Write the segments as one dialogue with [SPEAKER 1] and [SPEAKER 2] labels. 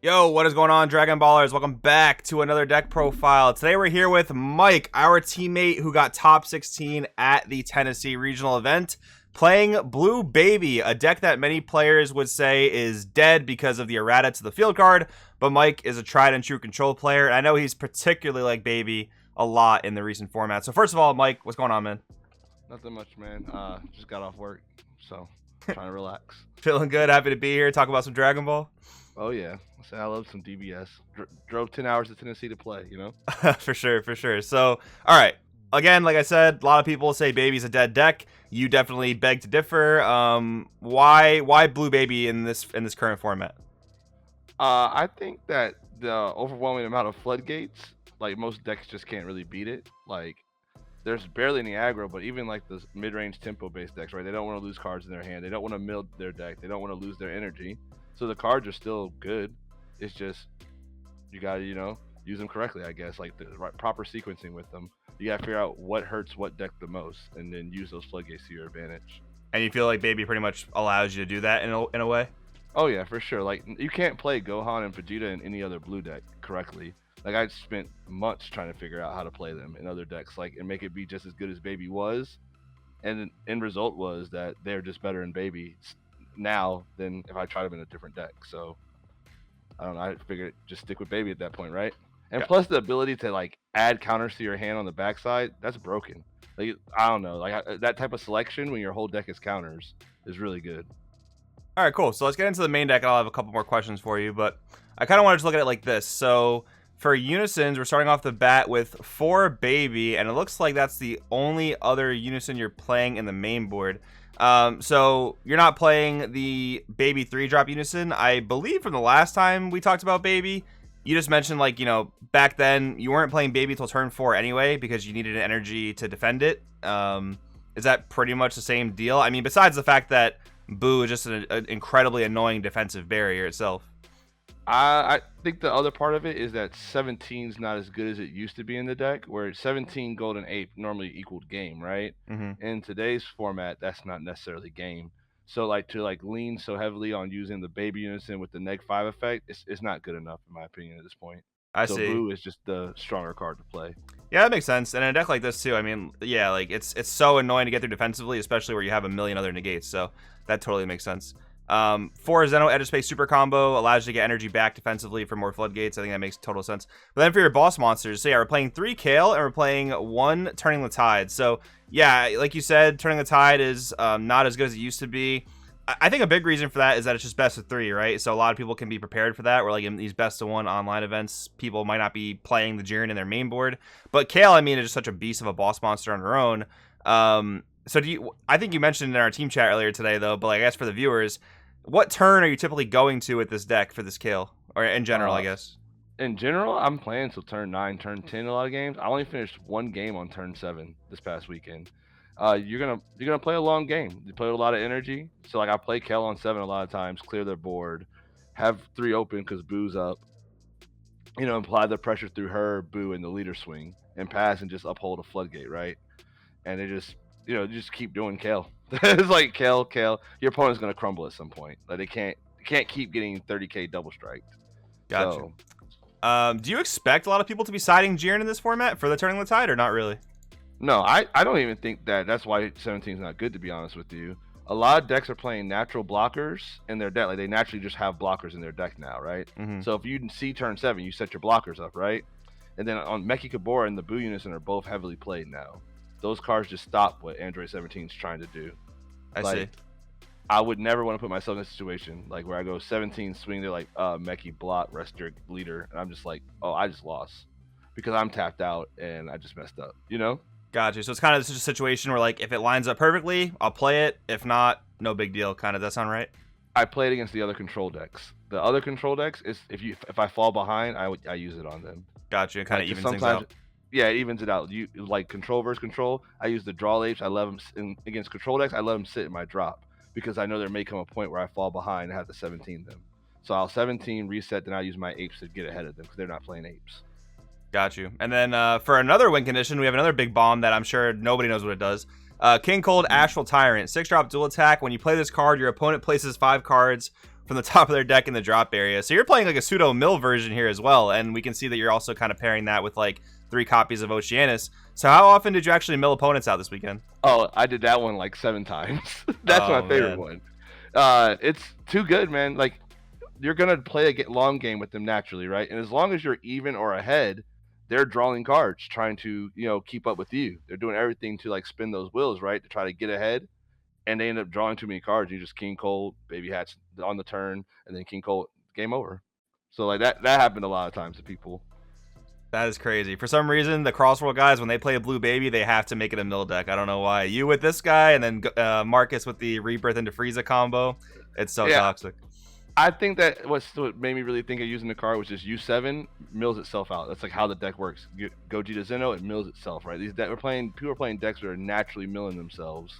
[SPEAKER 1] Yo, what is going on, Dragon Ballers? Welcome back to another deck profile. Today we're here with Mike, our teammate who got top 16 at the Tennessee regional event, playing Blue Baby, a deck that many players would say is dead because of the errata to the field card, but Mike is a tried and true control player, and I know he's particularly like Baby a lot in the recent format. So first of all, Mike, what's going on, man?
[SPEAKER 2] Nothing much, man. Just got off work, so trying to relax.
[SPEAKER 1] Feeling good, happy to be here, talk about some Dragon Ball?
[SPEAKER 2] Oh yeah, I love some DBS. Drove 10 hours to Tennessee to play, you know?
[SPEAKER 1] For sure. So, all right. Again, like I said, a lot of people say Baby's a dead deck. You definitely beg to differ. Why Blue Baby in this current format?
[SPEAKER 2] I think that the overwhelming amount of floodgates, like most decks just can't really beat it. Like, there's barely any aggro, but even like the mid-range tempo-based decks, right? They don't want to lose cards in their hand. They don't want to mill their deck. They don't want to lose their energy. So the cards are still good. It's just you gotta, use them correctly, I guess. Like the right, proper sequencing with them. You gotta figure out what hurts what deck the most, and then use those floodgates to your advantage.
[SPEAKER 1] And you feel like Baby pretty much allows you to do that in a way?
[SPEAKER 2] Oh yeah, for sure. Like you can't play Gohan and Vegeta in any other blue deck correctly. Like I spent months trying to figure out how to play them in other decks, like and make it be just as good as Baby was. And the end result was that they're just better in Baby now than if I tried them in a different deck. So I don't know. I figured just stick with Baby at that point, right? And
[SPEAKER 1] Yeah.
[SPEAKER 2] plus the ability to like add counters to your hand on the backside, that's broken. Like I don't know, like that type of selection when your whole deck is counters is really good.
[SPEAKER 1] All right, cool. So let's get into the main deck, and I'll have a couple more questions for you. But I kind of wanted to look at it like this. So for Unisons, we're starting off the bat with 4 Baby, and it looks like that's the only other Unison you're playing in the main board. So you're not playing the Baby 3-drop Unison. I believe from the last time we talked about Baby, you just mentioned, like, back then you weren't playing Baby till turn 4 anyway because you needed an energy to defend it. Is that pretty much the same deal? I mean, besides the fact that Boo is just an incredibly annoying defensive barrier itself.
[SPEAKER 2] I think the other part of it is that 17's not as good as it used to be in the deck, where 17 Golden Ape normally equaled game, right?
[SPEAKER 1] Mm-hmm.
[SPEAKER 2] In today's format, that's not necessarily game. So to lean so heavily on using the Baby Unison with the neg 5 effect, it's not good enough in my opinion at this point.
[SPEAKER 1] I
[SPEAKER 2] So
[SPEAKER 1] see.
[SPEAKER 2] Boo is just the stronger card to play.
[SPEAKER 1] Yeah, that makes sense. And in a deck like this too, I mean, yeah, like it's so annoying to get through defensively, especially where you have a million other negates. So that totally makes sense. 4 Zeno Edge of Space super combo allows you to get energy back defensively for more floodgates. I think that makes total sense. But then for your boss monsters, so yeah, we're playing 3 Kale and we're playing 1 Turning the Tide. So yeah, like you said, Turning the Tide is not as good as it used to be. I think a big reason for that is that it's just best of 3, right? So a lot of people can be prepared for that. Where like in these best of 1 online events, people might not be playing the Jiren in their main board. But Kale, I mean, is just such a beast of a boss monster on her own. So I think you mentioned in our team chat earlier today, though, but like, I guess for the viewers, what turn are you typically going to with this deck for this Kale? Or in general, I guess.
[SPEAKER 2] In general, I'm playing till turn 9, turn 10 a lot of games. I only finished 1 game on turn 7 this past weekend. You're gonna play a long game. You play with a lot of energy. So like I play Kel on 7 a lot of times, clear their board, have 3 open because Boo's up. Apply the pressure through her, Boo, and the leader swing, and pass and just uphold a floodgate, right? And they just you just keep doing Kale. It's like Kale. Your opponent's gonna crumble at some point. Like they can't keep getting 30k double striked.
[SPEAKER 1] Gotcha.
[SPEAKER 2] So,
[SPEAKER 1] Do you expect a lot of people to be siding Jiren in this format for the Turning the Tide, or not really?
[SPEAKER 2] no, I don't even think that's why 17 is not good, to be honest with you. A lot of decks are playing natural blockers in their deck. Like they naturally just have blockers in their deck now, right?
[SPEAKER 1] Mm-hmm.
[SPEAKER 2] So if you see turn 7, you set your blockers up, right? And then on Meki Kabora and the Boo Unison are both heavily played now. Those cards just stop what Android 17 is trying to do.
[SPEAKER 1] I
[SPEAKER 2] Like,
[SPEAKER 1] see.
[SPEAKER 2] I would never want to put myself in a situation like where I go 17 swing, they're like, Meki block, rest your leader. And I'm just like, oh, I just lost because I'm tapped out and I just messed up,
[SPEAKER 1] Gotcha. So it's kind of such a situation where, like, if it lines up perfectly, I'll play it. If not, no big deal. Kind of. Does that sound right?
[SPEAKER 2] I played against the other control decks. The other control decks is if I fall behind, I use it on them.
[SPEAKER 1] Gotcha. It kind of
[SPEAKER 2] Like,
[SPEAKER 1] evens things out.
[SPEAKER 2] Yeah, it evens it out. You like control versus control. I use the draw apes. I let them against control decks. I let them sit in my drop because I know there may come a point where I fall behind and have to 17 them. So I'll 17 reset, then I use my apes to get ahead of them because they're not playing apes.
[SPEAKER 1] Got you. And then for another win condition, we have another big bomb that I'm sure nobody knows what it does. King Cold Astral Tyrant. 6-drop dual attack. When you play this card, your opponent places 5 cards from the top of their deck in the drop area. So you're playing like a pseudo mill version here as well, and we can see that you're also kind of pairing that with like 3 copies of Oceanus. So how often did you actually mill opponents out this weekend?
[SPEAKER 2] Oh, I did that one like 7 times. That's my favorite one. It's too good, man. Like, you're gonna play a long game with them naturally, right? And as long as you're even or ahead, they're drawing cards, trying to keep up with you. They're doing everything to like spin those wheels, right, to try to get ahead. And they end up drawing too many cards. You just king cold, baby hats on the turn, and then king cold, game over. So like that happened a lot of times to people.
[SPEAKER 1] That is crazy. For some reason, the Crossworld guys, when they play a blue baby, they have to make it a mill deck. I don't know why. You with this guy, and then Marcus with the Rebirth into Frieza combo. It's so toxic.
[SPEAKER 2] I think that what made me really think of using the card was just U7 mills itself out. That's like how the deck works. Gogeta Zeno, it mills itself, right? People are playing decks that are naturally milling themselves.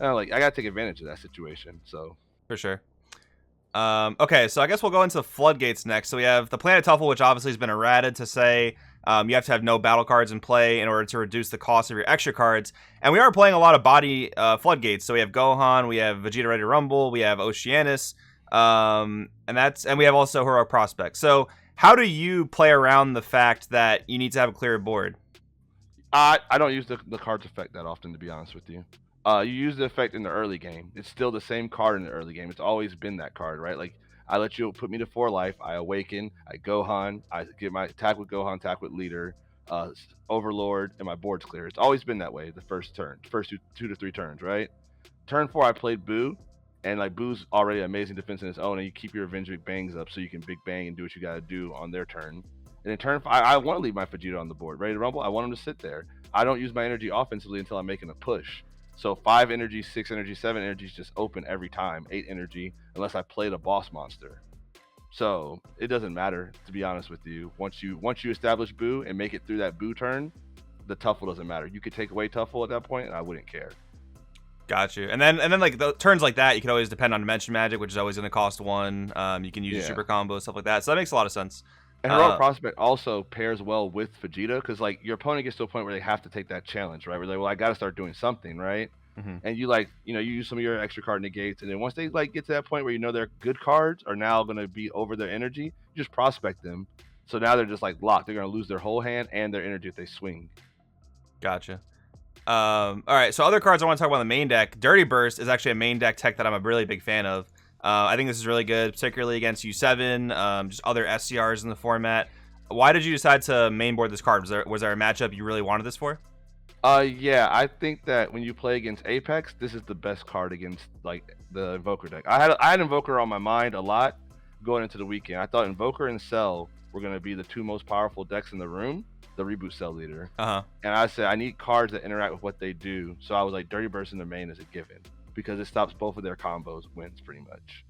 [SPEAKER 2] And I gotta take advantage of that situation. So
[SPEAKER 1] for sure. Okay, so I guess we'll go into the floodgates next. So we have the Planet Tuffle, which obviously has been errated to say you have to have no battle cards in play in order to reduce the cost of your extra cards. And we are playing a lot of body floodgates. So we have Gohan, we have Vegeta Ready to Rumble, we have Oceanus, and we have also Heroic Prospect. So how do you play around the fact that you need to have a clear board?
[SPEAKER 2] I don't use the cards effect that often, to be honest with you. You use the effect in the early game. It's still the same card in the early game. It's always been that card, right? Like, I let you put me to 4 life. I awaken. I Gohan. I get my attack with Gohan, attack with leader, Overlord, and my board's clear. It's always been that way. The first two to three turns, right? Turn 4, I played Boo, and like Boo's already an amazing defense in his own, and you keep your Avenge Big Bangs up so you can Big Bang and do what you got to do on their turn. And in turn 5, I want to leave my Vegeta on the board, Ready to Rumble. I want him to sit there. I don't use my energy offensively until I'm making a push. So 5 energy, 6 energy, 7 energies just open every time. 8 energy, unless I play the boss monster. So it doesn't matter, to be honest with you. Once you establish Boo and make it through that Boo turn, the Tuffle doesn't matter. You could take away Tuffle at that point, and I wouldn't care.
[SPEAKER 1] Got you. And then like the turns like that, you can always depend on Dimension Magic, which is always going to cost 1. You can use super combo, stuff like that. So that makes a lot of sense.
[SPEAKER 2] And Heroic Prospect also pairs well with Vegeta, because like your opponent gets to a point where they have to take that challenge, right? Where they're like, well, I got to start doing something, right? Mm-hmm. And you you use some of your extra card negates, and then once they like get to that point where their good cards are now going to be over their energy, you just prospect them. So now they're just like locked. They're going to lose their whole hand and their energy if they swing.
[SPEAKER 1] Gotcha. All right, so other cards I want to talk about in the main deck. Dirty Burst is actually a main deck tech that I'm a really big fan of. I think this is really good, particularly against U7, just other SCRs in the format. Why did you decide to mainboard this card? Was there a matchup you really wanted this for?
[SPEAKER 2] Yeah, I think that when you play against Apex, this is the best card against like the Invoker deck. I had Invoker on my mind a lot going into the weekend. I thought Invoker and Cell were going to be the 2 most powerful decks in the room, the Reboot Cell leader. And I said, I need cards that interact with what they do. So I was like, Dirty Burst in the main is a given, because it stops both of their combos, wins pretty much.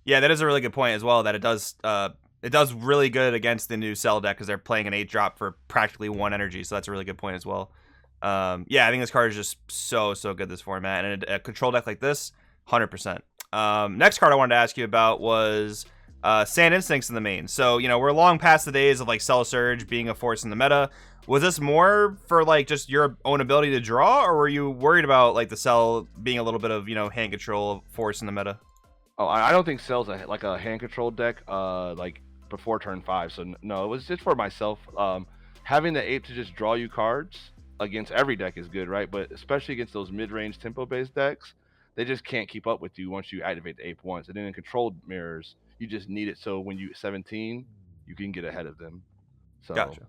[SPEAKER 2] Yeah,
[SPEAKER 1] that is a really good point as well, that it does really good against the new Cell deck, because they're playing an 8-drop for practically 1 energy. So that's a really good point as well. Yeah, I think this card is just so good this format, and a control deck like this, 100%. Next card I wanted to ask you about was Sand Instincts in the main. So we're long past the days of like Cell Surge being a force in the meta. Was this more for like just your own ability to draw, or were you worried about like the Cell being a little bit of hand control force in the meta?
[SPEAKER 2] Oh, I don't think Cell's like a hand control deck like before turn 5. So no, it was just for myself. Having the ape to just draw you cards against every deck is good, right? But especially against those mid-range tempo-based decks, they just can't keep up with you once you activate the ape once. And then in controlled mirrors, you just need it so when you 17, you can get ahead of them. So
[SPEAKER 1] gotcha.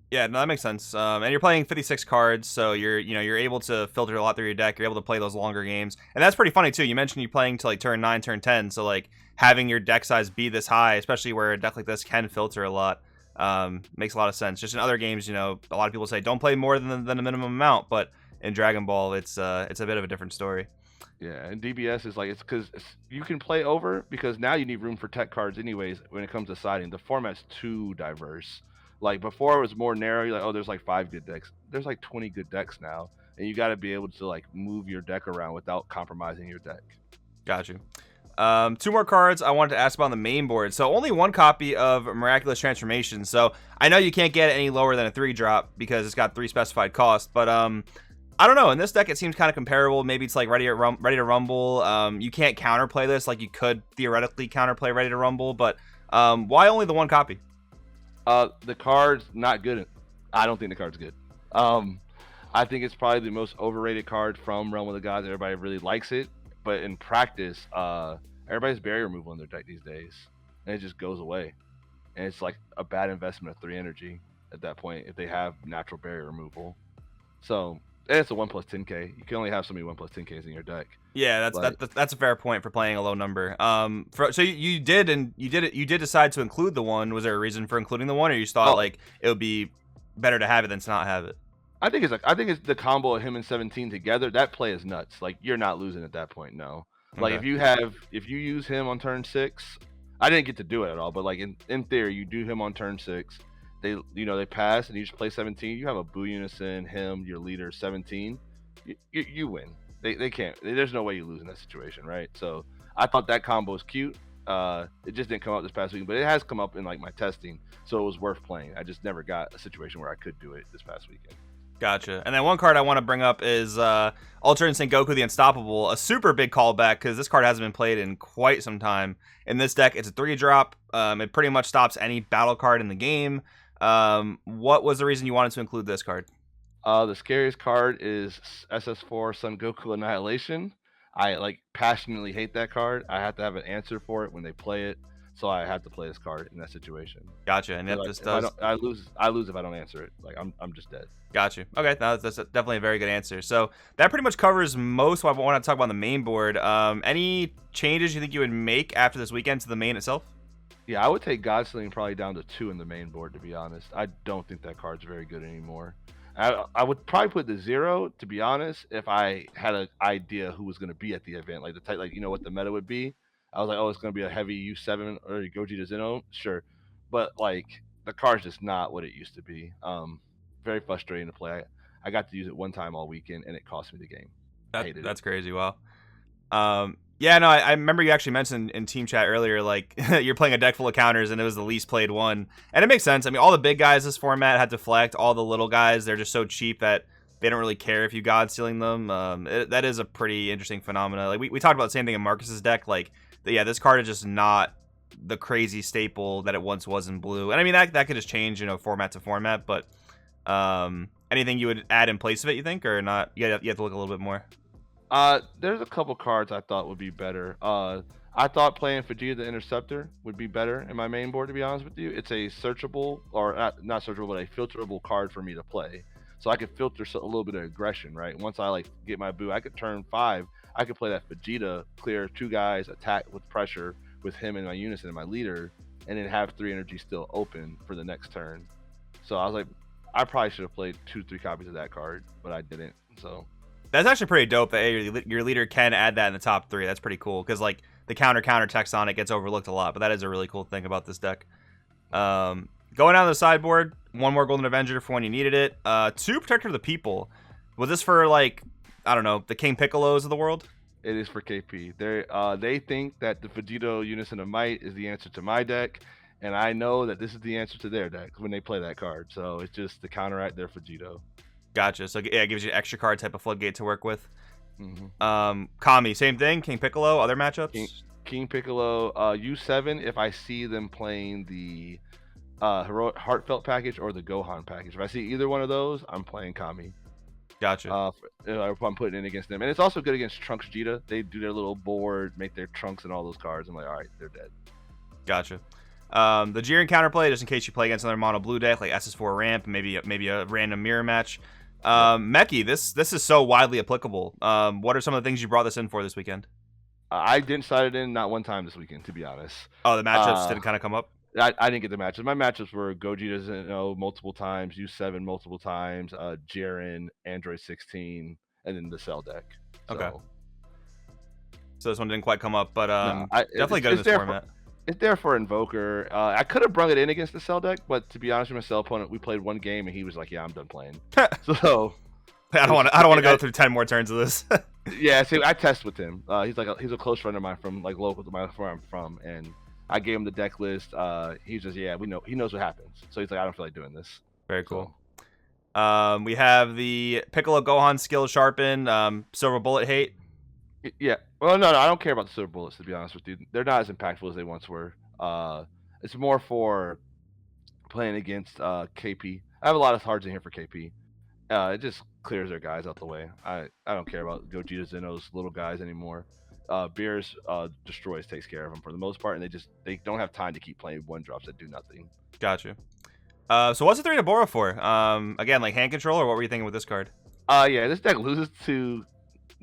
[SPEAKER 1] Yeah, no, that makes sense. And you're playing 56 cards, so you're able to filter a lot through your deck. You're able to play those longer games, and that's pretty funny too. You mentioned you playing to like turn 9, turn 10, so like having your deck size be this high, especially where a deck like this can filter a lot. Makes a lot of sense. Just in other games, a lot of people say don't play more than a minimum amount, but in Dragon Ball, it's a bit of a different story.
[SPEAKER 2] Yeah, and DBS is like, it's because you can play over, because now you need room for tech cards anyways when it comes to siding. The format's too diverse. Like before, it was more narrow. You're like, oh, there's like 5 good decks. There's like 20 good decks now, and you got to be able to like move your deck around without compromising your deck.
[SPEAKER 1] Got you. 2 more cards I wanted to ask about on the main board. So only 1 copy of Miraculous Transformation. So I know you can't get it any lower than a 3-drop because it's got 3 specified costs. But I don't know. In this deck, it seems kind of comparable. Maybe it's like Ready to Rumble. You can't counterplay this like you could theoretically counterplay Ready to Rumble, but why only the one copy?
[SPEAKER 2] The card's not good. I don't think the card's good. I think it's probably the most overrated card from Realm of the Gods. Everybody really likes it, but in practice, everybody's barrier removal in their deck these days, and it just goes away. And it's like a bad investment of 3 energy at that point if they have natural barrier removal. So and it's a 1+10k. You can only have so many 1+10ks in your deck.
[SPEAKER 1] Yeah, that's a fair point for playing a low number. So you did decide to include the one. Was there a reason for including the one, or you just thought like it would be better to have it than to not have it?
[SPEAKER 2] I think it's the combo of him and 17 together. That play is nuts. Like you're not losing at that point. No. Like if you use him on turn 6, I didn't get to do it at all, but like in theory, you do him on turn 6. They pass and you just play 17. You have a Boo Unison, him, your leader 17. You win. They can't. There's no way you lose in that situation, right? So I thought that combo was cute. It just didn't come up this past week, but it has come up in like my testing, so it was worth playing. I just never got a situation where I could do it this past weekend.
[SPEAKER 1] Gotcha. And then one card I want to bring up is Ultra Instinct Goku the Unstoppable, a super big callback because this card hasn't been played in quite some time. In this deck, it's a 3-drop. It pretty much stops any battle card in the game. What was the reason you wanted to include this card?
[SPEAKER 2] The scariest card is SS4 Son Goku Annihilation. I like passionately hate that card. I have to have an answer for it when they play it, so I have to play this card in that situation.
[SPEAKER 1] Gotcha. And if this does,
[SPEAKER 2] I lose if I don't answer it. Like I'm just dead.
[SPEAKER 1] Gotcha. Okay, that's definitely a very good answer. So that pretty much covers most what I want to talk about on the main board. Any changes you think you would make after this weekend to the main itself?
[SPEAKER 2] Yeah, I would take Godsling probably down to 2 in the main board, to be honest. I don't think that card's very good anymore. I would probably put the 0, to be honest, if I had an idea who was going to be at the event, like the type, like what the meta would be. I was like, oh, it's going to be a heavy U7 or Gogeta Zeno, sure, but like the card's just not what it used to be. Very frustrating to play. I got to use it one time all weekend, and it cost me the game.
[SPEAKER 1] That's crazy. Wow. Yeah, no, I remember you actually mentioned in team chat earlier, like, you're playing a deck full of counters, and it was the least played one. And it makes sense. I mean, all the big guys this format had Deflect. All the little guys, they're just so cheap that they don't really care if you God Sealing them. That is a pretty interesting phenomena. Like, we talked about the same thing in Marcus's deck. Like, yeah, this card is just not the crazy staple that it once was in blue. And I mean, that could just change, format to format. But anything you would add in place of it, you think, or not? You have to look a little bit more.
[SPEAKER 2] There's a couple cards I thought would be better. I thought playing Vegeta the Interceptor would be better in my main board, to be honest with you. It's a searchable, or not searchable, but a filterable card for me to play. So I could filter a little bit of aggression, right? Once I like get my Boo, I could turn 5. I could play that Vegeta, clear 2 guys, attack with pressure with him and my Unison and my leader, and then have 3 energy still open for the next turn. So I was like, I probably should have played 2-3 copies of that card, but I didn't. So
[SPEAKER 1] that's actually pretty dope that your leader can add that in the top 3. That's pretty cool because like the counter text on it gets overlooked a lot, but that is a really cool thing about this deck. Going down the sideboard, 1 more Golden Avenger for when you needed it. 2 Protector of the People. Was this for like, I don't know, the King Piccolos of the world?
[SPEAKER 2] It is for KP. They think that the Vegito Unison of Might is the answer to my deck, and I know that this is the answer to their deck when they play that card. So it's just to counteract their Vegito.
[SPEAKER 1] Gotcha. So yeah, it gives you an extra card type of floodgate to work with.
[SPEAKER 2] Mm-hmm.
[SPEAKER 1] Kami, same thing. King Piccolo, other matchups.
[SPEAKER 2] King Piccolo, U7. If I see them playing the Heroic Heartfelt package or the Gohan package, if I see either one of those, I'm playing Kami.
[SPEAKER 1] Gotcha.
[SPEAKER 2] If I'm putting it against them, and it's also good against Trunks Vegeta. They do their little board, make their Trunks and all those cards. I'm like, all right, they're dead.
[SPEAKER 1] Gotcha. The Jiren counterplay, just in case you play against another mono blue deck like SS4 Ramp, maybe a random mirror match. Meki, this is so widely applicable. What are some of the things you brought this in for this weekend?
[SPEAKER 2] I didn't start it in not one time this weekend, to be honest.
[SPEAKER 1] Oh, the matchups didn't kind of come up?
[SPEAKER 2] I didn't get the matchups. My matchups were Gogeta Zeno multiple times, U7 multiple times, Jiren, Android 16, and then the Cell deck.
[SPEAKER 1] Okay. So this one didn't quite come up, but definitely good in this format.
[SPEAKER 2] It's there for Invoker. I could have brung it in against the Cell deck, but to be honest with my Cell opponent, we played one game and he was like, "Yeah, I'm done playing." So
[SPEAKER 1] I don't want to go through 10 more turns of this.
[SPEAKER 2] Yeah, see, I test with him. He's a close friend of mine from like local to where I'm from, and I gave him the deck list. He's just he knows what happens. So he's like, I don't feel like doing this.
[SPEAKER 1] Very cool. We have the Piccolo Gohan skill sharpen, silver bullet hate.
[SPEAKER 2] Yeah. Well, no, I don't care about the silver bullets, to be honest with you. They're not as impactful as they once were. It's more for playing against KP. I have a lot of cards in here for KP. It just clears their guys out the way. I don't care about Gogeta Zeno's little guys anymore. Beerus destroys, takes care of them for the most part, and they don't have time to keep playing one drops that do nothing.
[SPEAKER 1] Gotcha. So what's the 3 Dabura for? Again, like hand control, or what were you thinking with this card?
[SPEAKER 2] Yeah, this deck loses to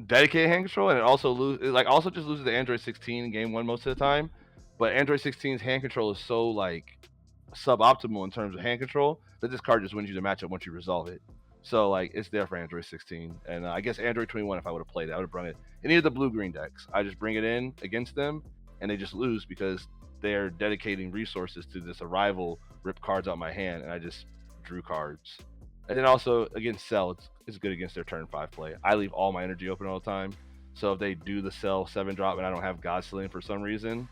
[SPEAKER 2] dedicated hand control, and it also just loses to Android 16 in game 1 most of the time. But Android 16's hand control is so like suboptimal in terms of hand control that this card just wins you the matchup once you resolve it. So like it's there for Android 16, and I guess Android 21. If I would have played it, I would have brought it any of the blue-green decks. I just bring it in against them, and they just lose because they're dedicating resources to this arrival, rip cards out my hand, and I just drew cards. And then also against Cell, it's good against their turn 5 play. I leave all my energy open all the time, so if they do the Cell 7 drop and I don't have God Slaying for some reason,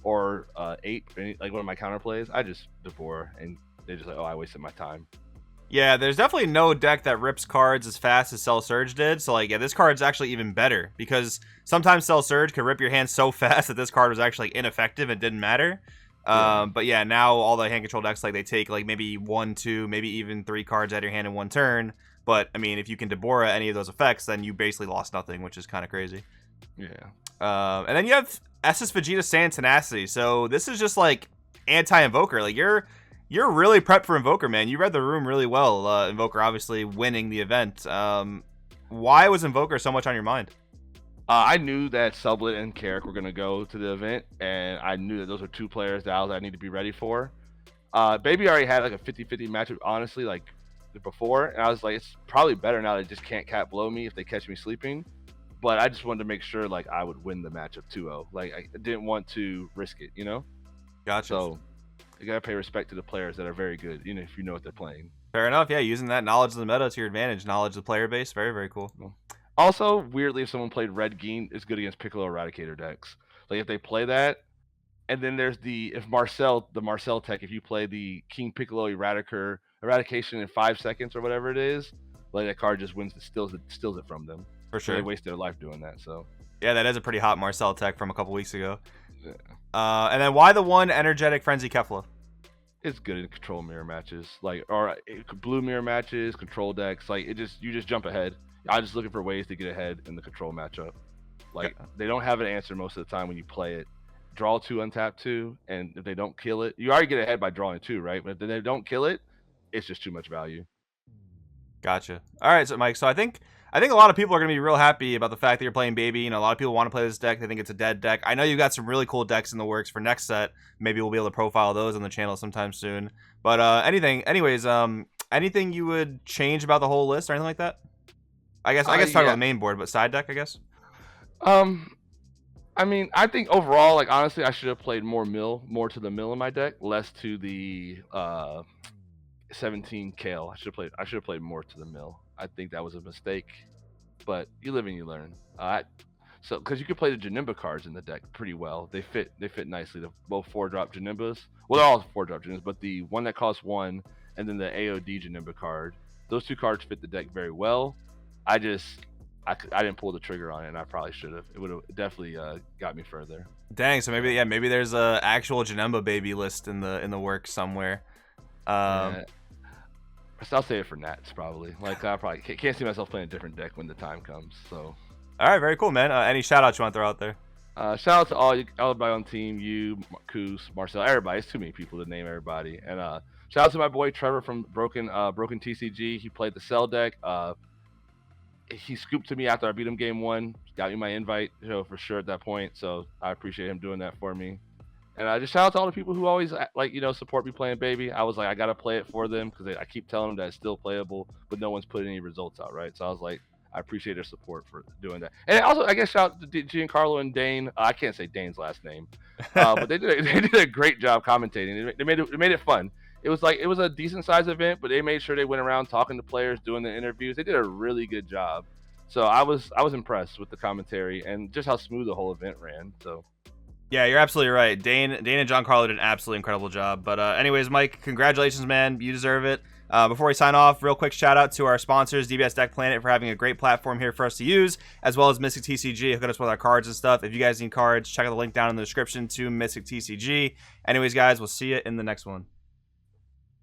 [SPEAKER 2] or 8, like one of my counter plays, I just Dabura, and they're just like, oh, I wasted my time.
[SPEAKER 1] Yeah, there's definitely no deck that rips cards as fast as Cell Surge did. So, like, yeah, this card's actually even better because sometimes Cell Surge could rip your hand so fast that this card was actually ineffective and didn't matter.
[SPEAKER 2] Yeah.
[SPEAKER 1] But yeah, now all the hand control decks, like, they take, like, maybe 1, 2, maybe even 3 cards out of your hand in one turn. But, I mean, if you can Dabura any of those effects, then you basically lost nothing, which is kind of crazy.
[SPEAKER 2] Yeah.
[SPEAKER 1] And then you have SS Vegeta Saiyan Tenacity. So, this is just, like, anti-Invoker. Like, you're really prepped for Invoker, man. You read the room really well. Invoker obviously winning the event. Why was Invoker so much on your mind?
[SPEAKER 2] I knew that Sublet and Carrick were going to go to the event, and I knew that those were 2 players that I need to be ready for. Baby already had like a 50-50 matchup, honestly, like before, and I was like, it's probably better now. They just can't cat blow me if they catch me sleeping. But I just wanted to make sure like I would win the matchup 2-0. Like I didn't want to risk it, you know?
[SPEAKER 1] Gotcha.
[SPEAKER 2] So you gotta pay respect to the players that are very good, even if you know what they're playing.
[SPEAKER 1] Fair enough. Yeah, using that knowledge of the meta to your advantage, knowledge of the player base. Very, very cool.
[SPEAKER 2] Also, weirdly, if someone played Red Gene, it's good against Piccolo Eradicator decks. Like if they play that, and then there's the Marcel tech, if you play the King Piccolo Eradication in 5 seconds or whatever it is, like that card just wins, steals it from them.
[SPEAKER 1] For sure.
[SPEAKER 2] So they waste their life doing that. So
[SPEAKER 1] yeah, that is a pretty hot Marcel tech from a couple weeks ago.
[SPEAKER 2] yeah.
[SPEAKER 1] And then why the 1 Energetic Frenzy Kefla?
[SPEAKER 2] It's good in control mirror matches, or blue mirror matches, control decks. Like you just jump ahead. I'm just looking for ways to get ahead in the control matchup. Like they don't have an answer most of the time when you play it. Draw 2, untap 2, and if they don't kill it, you already get ahead by drawing 2, right? But if they don't kill it, it's just too much value.
[SPEAKER 1] Gotcha. All right, so Mike. So I think a lot of people are gonna be real happy about the fact that you're playing Baby. You know, a lot of people want to play this deck. They think it's a dead deck. I know you've got some really cool decks in the works for next set. Maybe we'll be able to profile those on the channel sometime soon. But anything you would change about the whole list or anything like that? I guess talk about the main board, but side deck, I guess.
[SPEAKER 2] I mean, I think overall, like honestly, I should have played more to the mill in my deck, less to the 17 Kale. I should have played more to the mill. I think that was a mistake, but you live and you learn. So because you could play the Janemba cards in the deck pretty well. They fit nicely. The both 4-drop Janembas. Well, they're all 4-drop Janembas, but the one that costs 1 and then the AOD Janemba card. Those 2 cards fit the deck very well. I didn't pull the trigger on it, and I probably should have. It would have definitely got me further.
[SPEAKER 1] Dang, so maybe there's a actual Janemba Baby list in the works somewhere.
[SPEAKER 2] I'll save it for Nats probably. Like I probably can't see myself playing a different deck when the time comes. So,
[SPEAKER 1] all right, very cool, man. Any shout outs you want to throw out there?
[SPEAKER 2] Shout out to everybody on the team, you, Coos, Marcel, everybody. It's too many people to name everybody. And shout out to my boy Trevor from Broken TCG. He played the Cell deck. He scooped to me after I beat him game 1, got me my invite, for sure at that point. So I appreciate him doing that for me. And just shout out to all the people who always support me playing Baby. I was like, I gotta play it for them because I keep telling them that it's still playable, but no one's putting any results out, right? So I was like, I appreciate their support for doing that. And also, I guess shout out to Giancarlo and Dane. I can't say Dane's last name, but they did a great job commentating. They made it fun. It was a decent sized event, but they made sure they went around talking to players, doing the interviews. They did a really good job. So I was impressed with the commentary and just how smooth the whole event ran. So
[SPEAKER 1] yeah, you're absolutely right. Dane and Giancarlo did an absolutely incredible job. But anyways, Mike, congratulations, man. You deserve it. Before we sign off, real quick shout out to our sponsors, DBS Deck Planet, for having a great platform here for us to use, as well as Mystic TCG, hooking us with our cards and stuff. If you guys need cards, check out the link down in the description to Mystic TCG. Anyways, guys, we'll see you in the next one.